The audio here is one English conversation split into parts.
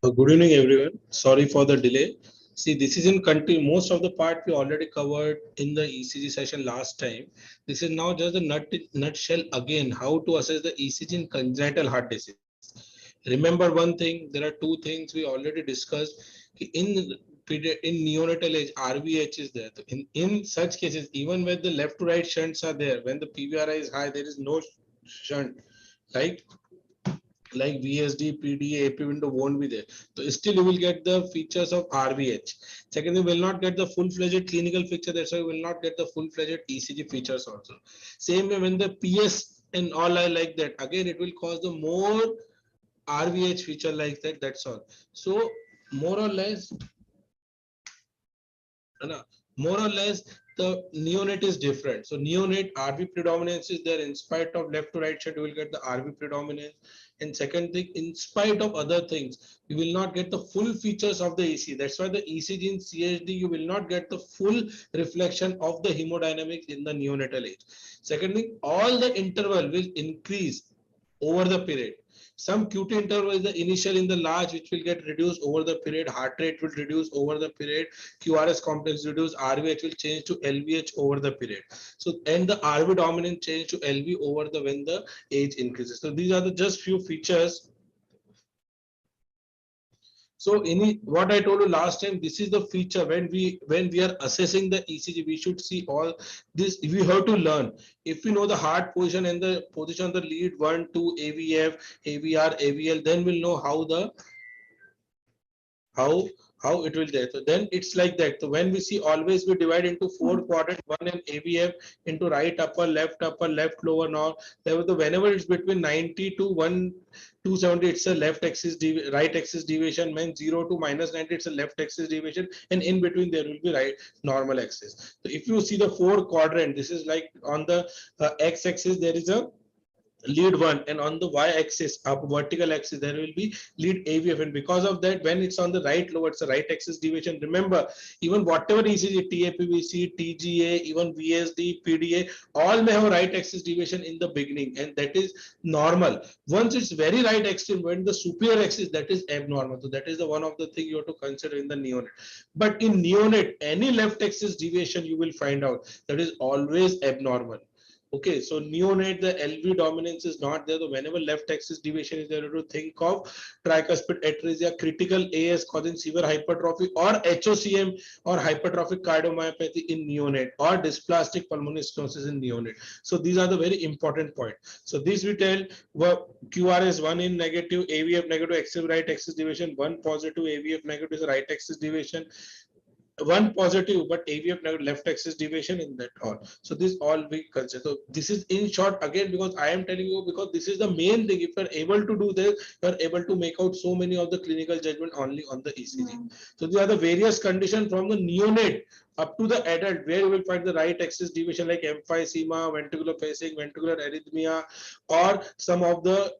Good evening, everyone. Sorry for the delay. See, this is in country. Most of the part we already covered in the ECG session last time. This is now just the nutshell again. How to assess the ECG in congenital heart disease. Remember one thing. There are two things we already discussed. In neonatal age, RVH is there. In such cases, even when the left to right shunts are there, when the PVRI is high, there is no shunt. Like VSD, PDA, AP window won't be there. So still you will get the features of RVH. Second, you will not get the full-fledged clinical picture. That's why you will not get the full-fledged ECG features also. Same way when the PS and all are like that, again it will cause the more RVH feature like that. That's all. So more or less, more or less the neonate is different. So neonate RV predominance is there. In spite of left to right side, you will get the RV predominance. And second thing, in spite of other things, you will not get the full features of the ECG. That's why the ECG in CHD, you will not get the full reflection of the hemodynamics in the neonatal age. Second thing, all the interval will increase over the period. Some QT interval is the initial in the large, which will get reduced over the period. Heart rate will reduce over the period. QRS complex reduce. RVH will change to LVH over the period. So, and the RV dominant change to LV over the when the age increases. So these are the just few features. So any what I told you last time, this is the feature when we are assessing the ECG, we should see all this. We have to learn. If we know the heart position and the position of the lead 1, 2, AVF, AVR, AVL, then we'll know how how it will there. So then it's like that. So when we see, always we divide into 4 quadrant, one in AVF into right upper, left lower. Now whenever it's between 90 to 270, it's a left axis right axis deviation. When 0 to -90, it's a left axis deviation, and in between there will be right normal axis. So if you see the 4 quadrant, this is like on the x axis there is a lead 1, and on the y-axis up vertical axis there will be lead AVF, and because of that, when it's on the right lower, it's a right axis deviation. Remember, even whatever ECG, TAPVC, TGA, even VSD, PDA, all may have right axis deviation in the beginning, and that is normal. Once it's very right axis, when the superior axis, that is abnormal. So that is the one of the thing you have to consider in the neonate. But in neonate, any left axis deviation you will find out that is always abnormal. Okay, so neonate, the LV dominance is not there. So whenever left axis deviation is there, to think of tricuspid atresia, critical AS causing severe hypertrophy, or HOCM or hypertrophic cardiomyopathy in neonate, or dysplastic pulmonary stenosis in neonate. So these are the very important points. So this we tell, well, QRS 1 in negative, AVF negative, active right axis deviation, 1 positive, AVF negative is a right axis deviation, 1 positive but AVF left axis deviation in that all. So this all we consider. So this is in short again, because I am telling you, because this is the main thing. If you are able to do this, you are able to make out so many of the clinical judgment only on the ECG. So these are the various conditions from the neonate up to the adult, where you will find the right axis deviation like emphysema, ventricular pacing, ventricular arrhythmia, or some of the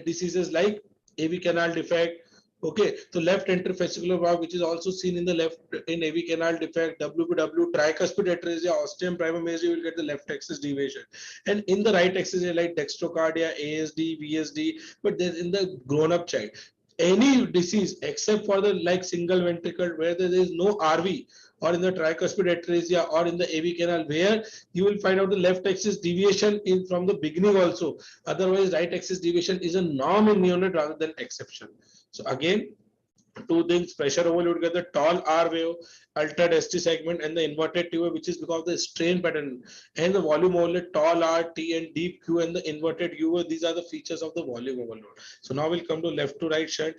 diseases like AV canal defect. Okay, so left interfascicular valve, which is also seen in the left in AV canal defect, WPW, tricuspid atresia, ostium primum major, you will get the left axis deviation. And in the right axis, like dextrocardia, ASD, VSD, but then in the grown-up child, any disease except for the like single ventricle where there is no RV, or in the tricuspid atresia or in the AV canal, where you will find out the left axis deviation in from the beginning also. Otherwise, right axis deviation is a norm in neonate rather than exception. So again, two things: pressure overload, get the tall R wave, altered ST segment, and the inverted T wave, which is because of the strain pattern, and the volume overload, tall R, T, and deep Q, and the inverted U wave. These are the features of the volume overload. So now we'll come to left to right shunt.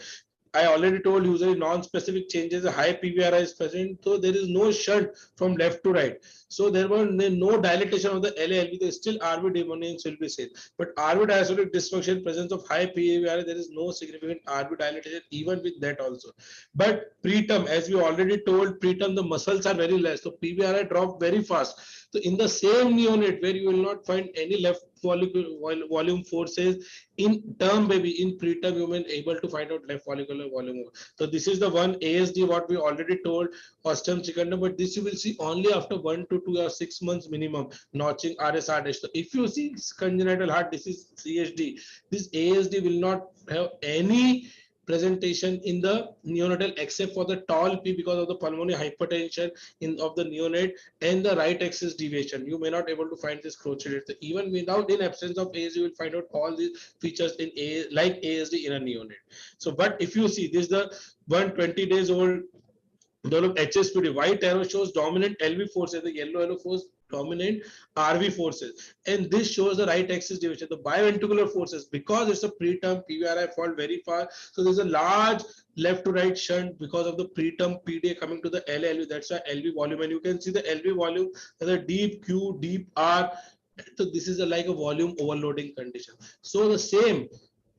I already told usually non-specific changes, a high PVRI is present, so there is no shunt from left to right. So there were no dilatation of the LALV, there still RV dominance will be seen. But RV diastolic dysfunction, presence of high PVRI, there is no significant RV dilatation even with that also. But preterm, as we already told, preterm the muscles are very less, so PVRI drop very fast. So in the same neonate where you will not find any left volume forces, in term baby, in preterm you will able to find out left follicular volume. So this is the one ASD what we already told, ostium secundum, but this you will see only after 1 to 2 or 6 months minimum, notching RSR. So if you see congenital heart disease CHD, this ASD will not have any presentation in the neonatal except for the tall P because of the pulmonary hypertension of the neonate and the right axis deviation. You may not able to find this crochet. Even without in absence of ASD, you will find out all these features in A like ASD in a neonate. So, but if you see this is the 120 days old develop HSPD. White arrow shows dominant LV forces, the yellow arrow shows dominant RV forces, and this shows the right axis deviation. The biventricular forces, because it's a preterm PVRI fall very far, so there's a large left to right shunt because of the preterm PDA coming to the LLV. That's why LV volume, and you can see the LV volume as a deep Q, deep R. So this is like a volume overloading condition. So the same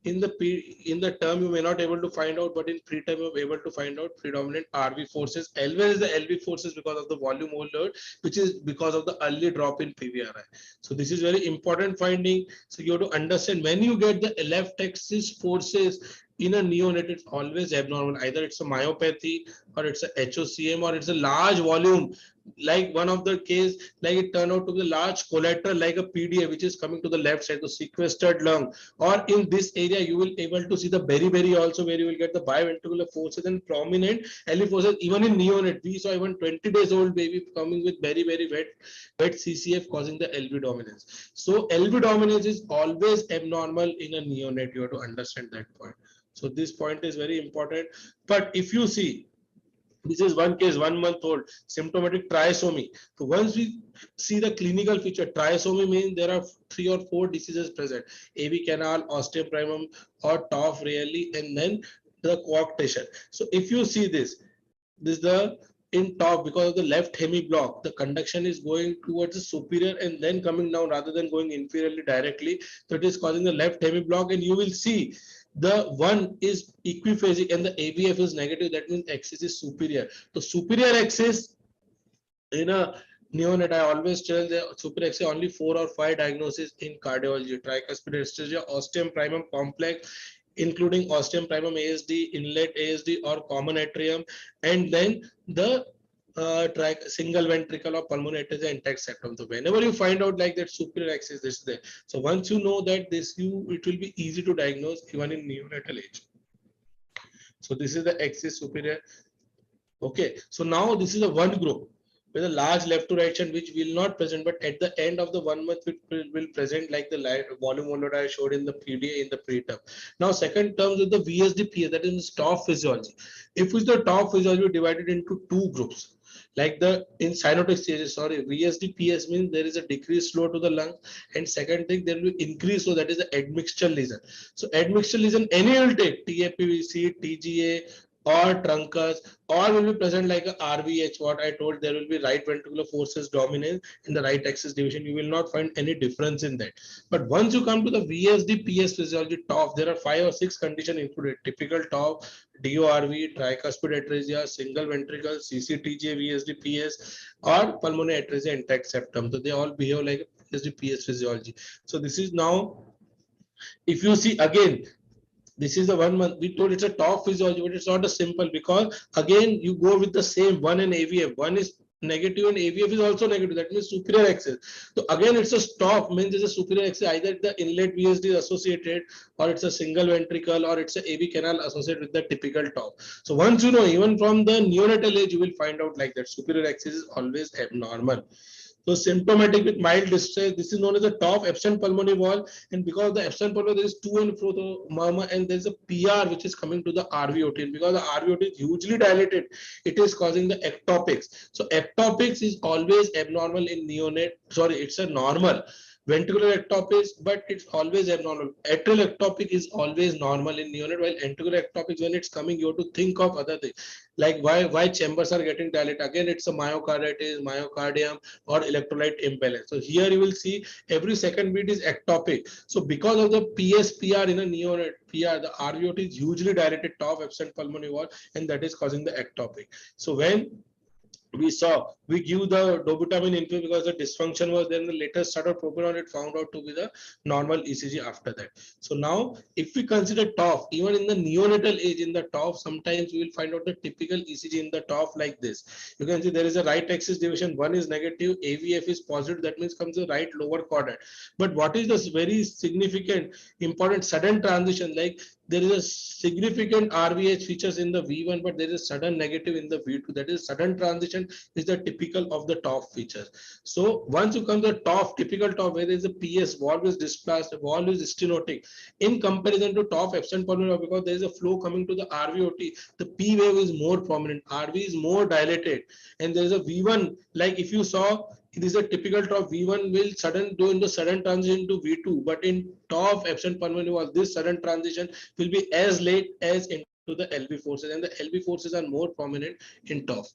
in the term you may not able to find out, but in preterm you are able to find out predominant RV forces. LV is the LV forces because of the volume overload, which is because of the early drop in PVRI. So this is very important finding. So you have to understand when you get the left axis forces in a neonate, it's always abnormal. Either it's a myopathy or it's a HOCM or it's a large volume. Like one of the case, like it turned out to be a large collateral like a PDA, which is coming to the left side, the sequestered lung. Or in this area, you will able to see the beriberi also, where you will get the biventricular forces and prominent LV forces. Even in neonate, we saw even 20 days old baby coming with very wet CCF causing the LV dominance. So LV dominance is always abnormal in a neonate. You have to understand that point. So this point is very important. But if you see, this is one case, 1 month old, symptomatic trisomy. So once we see the clinical feature, trisomy means there are 3 or 4 diseases present: AV canal, ostium primum, or TOF rarely, and then the coarctation. So if you see this is the in top because of the left hemi block, the conduction is going towards the superior and then coming down rather than going inferiorly directly. So it is causing the left hemi block, and you will see the one is equiphasic and the AVF is negative. That means axis is superior. So superior axis in a neonate, I always tell the superior axis only 4 or 5 diagnoses in cardiology: tricuspid hysteria, ostium primum complex, including ostium primum ASD, inlet ASD, or common atrium, and then the single ventricle or pulmonary atresia intact septum. So whenever you find out like that superior axis, this is there. So once you know that this, it will be easy to diagnose even in neonatal age. So this is the axis superior. Okay, so now this is a one group with a large left to right shunt which will not present, but at the end of the 1 month it will present like the light volume overload I showed in the PDA in the preterm. Now second terms with the VSD-PS, that is top physiology. If it's the top physiology divided into 2 groups, like the in cyanotic stages, sorry, VSD-PS means there is a decreased flow to the lung, and second thing there will be increase, so that is the admixture lesion. So admixture lesion any will take TAPVC, TGA, or truncus, or will be present like a RVH. What I told, there will be right ventricular forces dominant in the right axis division. You will not find any difference in that. But once you come to the VSD-PS physiology top, there are 5 or 6 conditions included: typical top, DORV, tricuspid atresia, single ventricle, CCTJ, VSD-PS, or pulmonary atresia intact septum. So they all behave like a VSD-PS physiology. So this is now, if you see again, this is the 1 month. We told it's a top physiology, but it's not a simple, because again you go with the same one and AVF. One is negative and AVF is also negative. That means superior axis. So again, it's a stop means it's a superior axis. Either the inlet VSD is associated, or it's a single ventricle, or it's a AV canal associated with the typical top. So once you know, even from the neonatal age, you will find out like that superior axis is always abnormal. So symptomatic with mild distress, this is known as the top absent pulmonary wall, and because of the absent pulmonary, there is to and fro the murmur, and there is a PR which is coming to the RVOT, and because the RVOT is hugely dilated, it is causing the ectopics. So ectopics is always abnormal in neonate. Sorry, it's a normal ventricular ectopics, but it's always abnormal. Atrial ectopic is always normal in neonate, while ventricular ectopics, when it's coming, you have to think of other things, like why chambers are getting dilated. Again, it's a myocarditis, myocardium, or electrolyte imbalance. So here you will see every second beat is ectopic. So because of the PSPR in a neonate PR, the RVOT is hugely dilated top absent pulmonary wall, and that is causing the ectopic. So when we give the dobutamine infusion because the dysfunction was there, the latest start of propion, it found out to be the normal ECG after that. So now if we consider TOF, even in the neonatal age in the TOF, sometimes we will find out the typical ECG in the TOF like this. You can see there is a right axis division, one is negative, AVF is positive, that means comes the right lower quadrant. But what is this very significant important sudden transition, like there is a significant RVH features in the V1, but there is sudden negative in the V2. That is sudden transition is the typical of the TOF feature. So once you come to the TOF, typical TOF, where there is a PS, valve is displaced, valve is stenotic. In comparison to TOF absent pulmonary, because there is a flow coming to the RVOT, the P wave is more prominent, RV is more dilated, and there is a V1, like if you saw, it is a typical TOF. V1 will do in the sudden transition to V2, but in TOF absent pulmonary valve, this sudden transition will be as late as into the LV forces, and the LV forces are more prominent in TOF.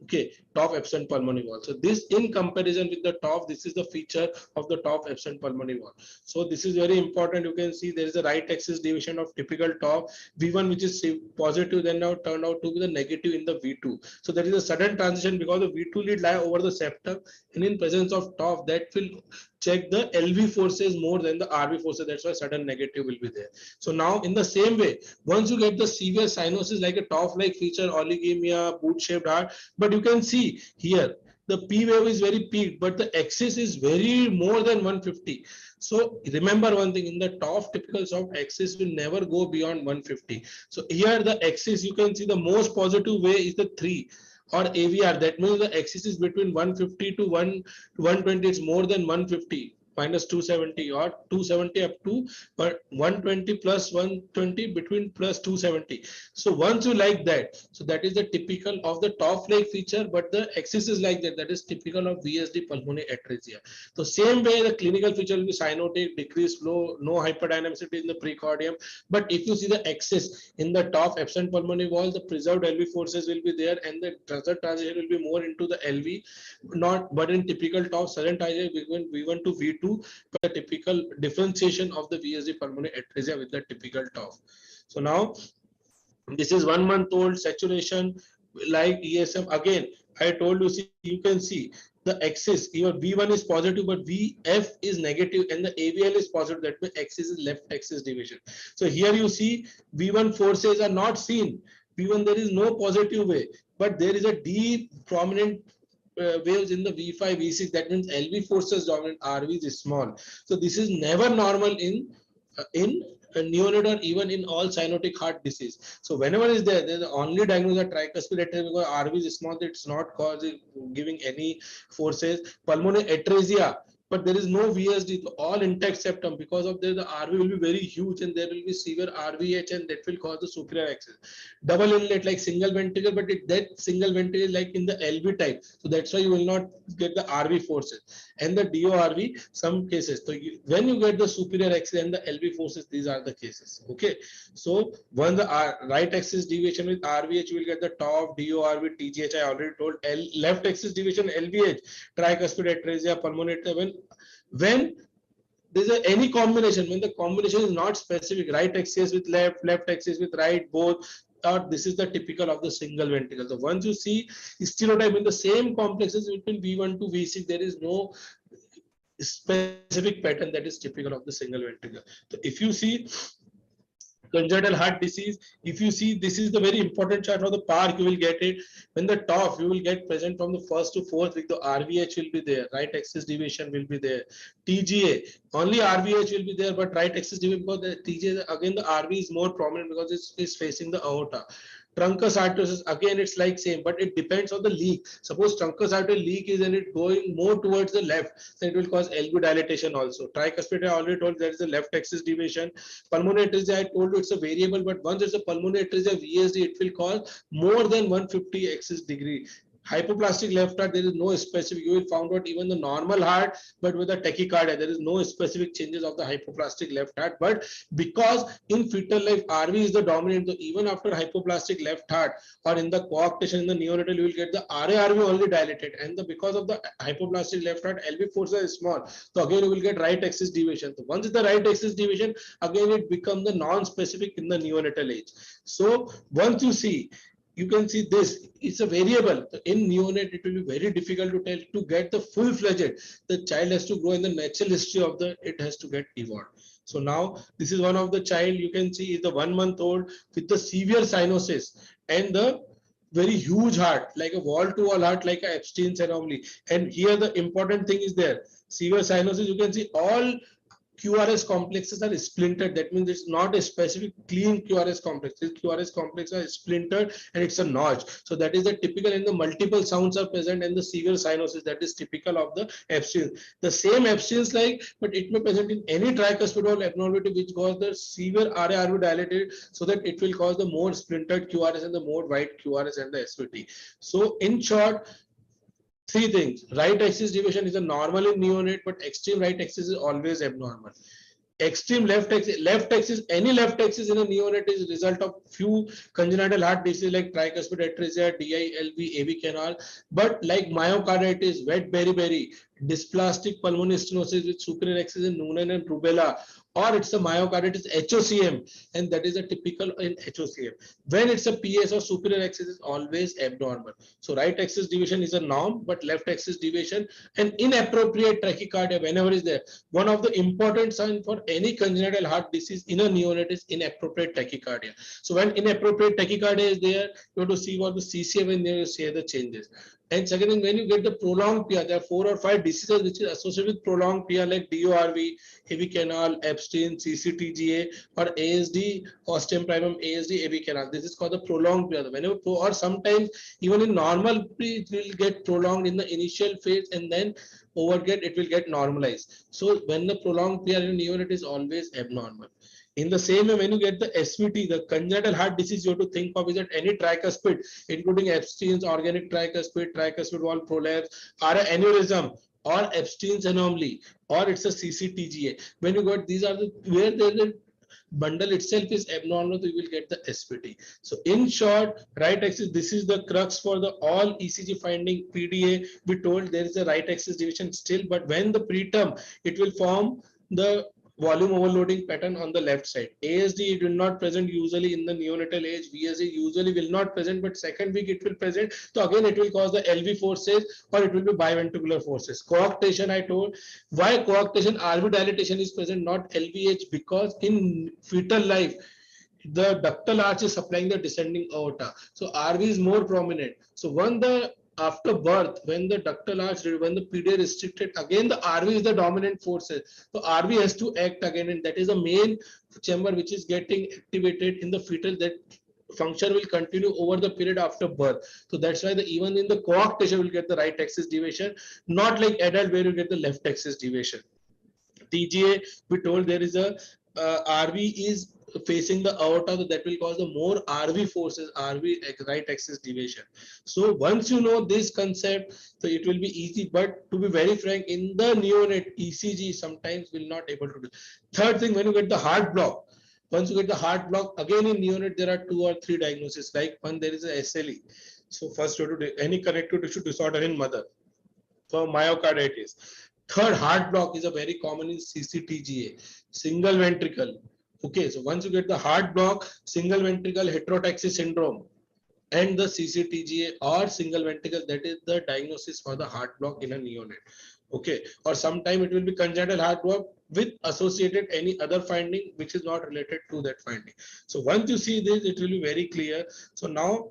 Okay, TOF absent pulmonary valve. So this, in comparison with the TOF, this is the feature of the TOF absent pulmonary valve. So this is very important. You can see there is a right axis deviation of typical TOF. V1, which is positive, then now turned out to be the negative in the V2. So there is a sudden transition because the V2 lead lie over the septum, and in presence of TOF, that will check the LV forces more than the RV forces. That's why sudden negative will be there. So now in the same way, once you get the severe cyanosis like a TOF-like feature, oligemia, boot-shaped heart, but you can see here the P wave is very peaked, but the axis is very more than 150. So remember one thing, in the TOF typical soft, axis will never go beyond 150. So here the axis, you can see the most positive way is the 3 or AVR. That means the axis is between 150 to 120. It's more than 150 minus 270, or 270 up to, but 120 plus 120 between plus 270. So once you like that, so that is the typical of the TOF leg feature, but the axis is like that. That is typical of VSD pulmonary atresia. So same way the clinical feature will be cyanotic, decreased flow, no hyperdynamicity in the precordium. But if you see the axis in the TOF absent pulmonary wall, the preserved LV forces will be there, and the transition will be more into the LV, not, but in typical TOF sudden transition between V1 to V2, but the typical differentiation of the VSD pulmonary atresia with the typical TOF. So now this is 1 month old, saturation like ESM. Again, I told you, see, you can see the axis, your V1 is positive, but VF is negative, and the AVL is positive. That means axis is left axis deviation. So here you see V1 forces are not seen. V1, there is no positive way, but there is a deep prominent waves in the V5, V6. That means LV forces dominant, RV is small. So this is never normal in neonate or even in all cyanotic heart disease. So whenever is there, there's only diagnosis of tricuspid atresia because RV is small. It's not causing giving any forces. Pulmonary atresia, but there is no VSD, all intact septum. Because of this, the RV will be very huge, and there will be severe RVH, and that will cause the superior axis. Double inlet like single ventricle, but that single ventricle is like in the LV type. So that's why you will not get the RV forces. And the DORV, some cases. So when you get the superior axis and the LV forces, these are the cases. Okay. So when the right axis deviation with RVH, you will get the TOF, DORV, TGH. I already told. Left axis deviation, LVH, tricuspid atresia, pulmonary. When there's any combination, when the combination is not specific, right axis with left, left axis with right, both, or this is the typical of the single ventricle. So once you see stereotype in the same complexes between V1 to V6, there is no specific pattern that is typical of the single ventricle. So if you see congenital heart disease, if you see, this is the very important chart for the park. You will get it when the TOF, you will get present from the first to fourth week. The RVH will be there, right axis deviation will be there. TGA, only RVH will be there, but right axis deviation, because the TGA, again the RV is more prominent because it's facing the aorta. Truncus arteriosus, again it's like same, but it depends on the leak. Suppose truncus artery leak is and it going more towards the left, then it will cause LV dilatation also. Tricuspid, I already told there is a left axis deviation. Pulmonary atresia, I told you it's a variable, but once it's a pulmonary atresia VSD, it will cause more than 150 axis degree. Hypoplastic left heart, there is no specific. You will find out even the normal heart, but with a tachycardia, there is no specific changes of the hypoplastic left heart. But because in fetal life, RV is the dominant, so even after hypoplastic left heart or in the coarctation in the neonatal, you will get the RA-RV only dilated, and because of the hypoplastic left heart, LV forces is small. So again, you will get right axis deviation. So once it's the right axis deviation, again it becomes the non-specific in the neonatal age. So once you see, you can see this, it's a variable. In neonate, it will be very difficult to tell. To get the full-fledged, the child has to grow in the natural history of it has to get evolved. So now this is one of the child, you can see is the 1 month old with the severe cyanosis and the very huge heart, like a wall-to-wall heart, like a Epstein's anomaly. And here the important thing is there, severe cyanosis, you can see all QRS complexes are splintered. That means it's not a specific clean QRS complex. These QRS complexes are splintered and it's a notch. So that is the typical, and the multiple sounds are present and the severe cyanosis. That is typical of the abstinence. The same abstinence like, but it may present in any tricuspidal abnormality which cause the severe RA dilated, so that it will cause the more splintered QRS and the more wide QRS and the SVT. So in short, three things. Right axis deviation is a normal in neonate, but extreme right axis is always abnormal. Extreme left axis, any left axis in a neonate is a result of few congenital heart disease like tricuspid atresia, DILB, AV canal. But like myocarditis, wet beriberi, dysplastic pulmonary stenosis with superior axis in Noonan and rubella, or it's a myocarditis HOCM, and that is a typical in HOCM. When it's a PS or superior axis is always abnormal. So right axis deviation is a norm, but left axis deviation and inappropriate tachycardia whenever is there. One of the important signs for any congenital heart disease in a neonate is inappropriate tachycardia. So when inappropriate tachycardia is there, you have to see what the CCA when you see the changes. And second thing, when you get the prolonged PR, there are 4 or 5 diseases which is associated with prolonged PR like DORV, AV canal, Epstein, CCTGA, or ASD, osteoprimum, ASD, AV canal. This is called the prolonged PR. Whenever, or sometimes even in normal, it will get prolonged in the initial phase and then overget, it will get normalized. So when the prolonged PR in neonate is always abnormal. In the same way, when you get the SVT, the congenital heart disease, you have to think of is that any tricuspid, including Epstein's organic tricuspid wall prolapse, or an aneurysm, or Epstein's anomaly, or it's a CCTGA. When you got these are the where the bundle itself is abnormal, so you will get the SVT. So in short, right axis, this is the crux for the all ECG finding PDA. We told there is a right axis division still, but when the preterm, it will form the volume overloading pattern on the left side. ASD it will not present usually in the neonatal age. VSD usually will not present, but second week it will present. So again, it will cause the LV forces or it will be biventricular forces. Coarctation, I told. Why coarctation? RV dilatation is present, not LVH, because in fetal life, the ductal arch is supplying the descending aorta. So RV is more prominent. So when the after birth, when the ductal arch, when the PDA restricted, again the RV is the dominant forces. So RV has to act again, and that is the main chamber which is getting activated in the fetal. That function will continue over the period after birth. So that's why the even in the coarctation will get the right axis deviation, not like adult where you get the left axis deviation. TGA, we told there is a RV is facing the aorta, that will cause the more RV forces, RV right axis deviation. So once you know this concept, so it will be easy. But to be very frank, in the neonate ECG sometimes will not able to do. Third thing, when you get the heart block, once you get the heart block, again in neonate there are 2 or 3 diagnoses. Like one, there is a SLE. So first you have to do any connective tissue disorder in mother. So myocarditis. Third, heart block is a very common in CCTGA, single ventricle. Okay, so once you get the heart block, single ventricle heterotaxy syndrome, and the CCTGA or single ventricle, that is the diagnosis for the heart block in a neonate. Okay, or sometime it will be congenital heart block with associated any other finding which is not related to that finding. So once you see this, it will be very clear. So now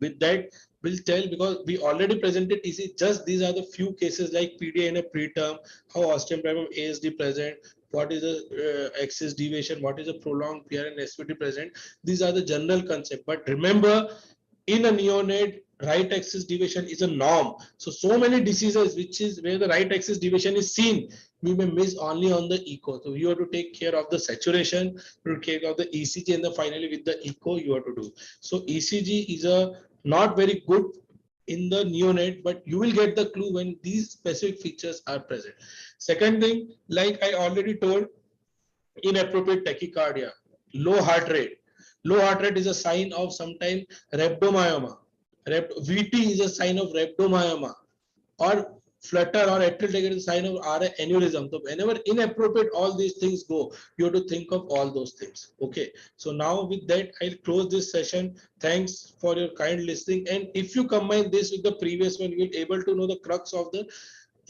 with that, we'll tell, because we already presented EC, just these are the few cases like PDA in a preterm, how osteoprimum ASD present, what is the axis deviation, what is a prolonged PR and SVT present. These are the general concept. But remember, in a neonate, right axis deviation is a norm. So many diseases which is where the right axis deviation is seen, we may miss only on the echo. So you have to take care of the saturation, to take care of the ECG, and then finally with the echo you have to do. So ECG is a not very good in the neonate, but you will get the clue when these specific features are present. Second thing, like I already told, inappropriate tachycardia, low heart rate. Low heart rate is a sign of sometimes rhabdomyoma. VT is a sign of rhabdomyoma, or flutter or atrial tachycardia is a sign of RA aneurysm. So whenever inappropriate all these things go, you have to think of all those things. Okay. So now with that, I'll close this session. Thanks for your kind listening. And if you combine this with the previous one, you'll be able to know the crux of the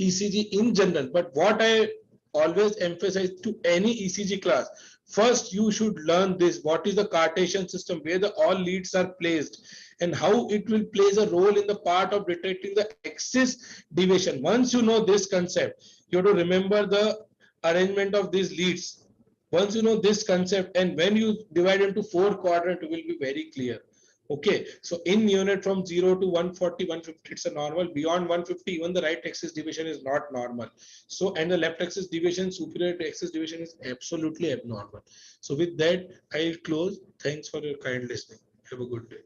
ECG in general. But what I always emphasize to any ECG class, first you should learn this, what is the Cartesian system, where the all leads are placed, and how it will plays a role in the part of detecting the axis deviation. Once you know this concept, you have to remember the arrangement of these leads. Once you know this concept, and when you divide into 4 quadrant, it will be very clear. Okay, so in neonate from 0 to 140, 150, it's a normal. Beyond 150, even the right axis deviation is not normal. So, and the left axis deviation, superior axis deviation is absolutely abnormal. So with that, I'll close. Thanks for your kind listening. Have a good day.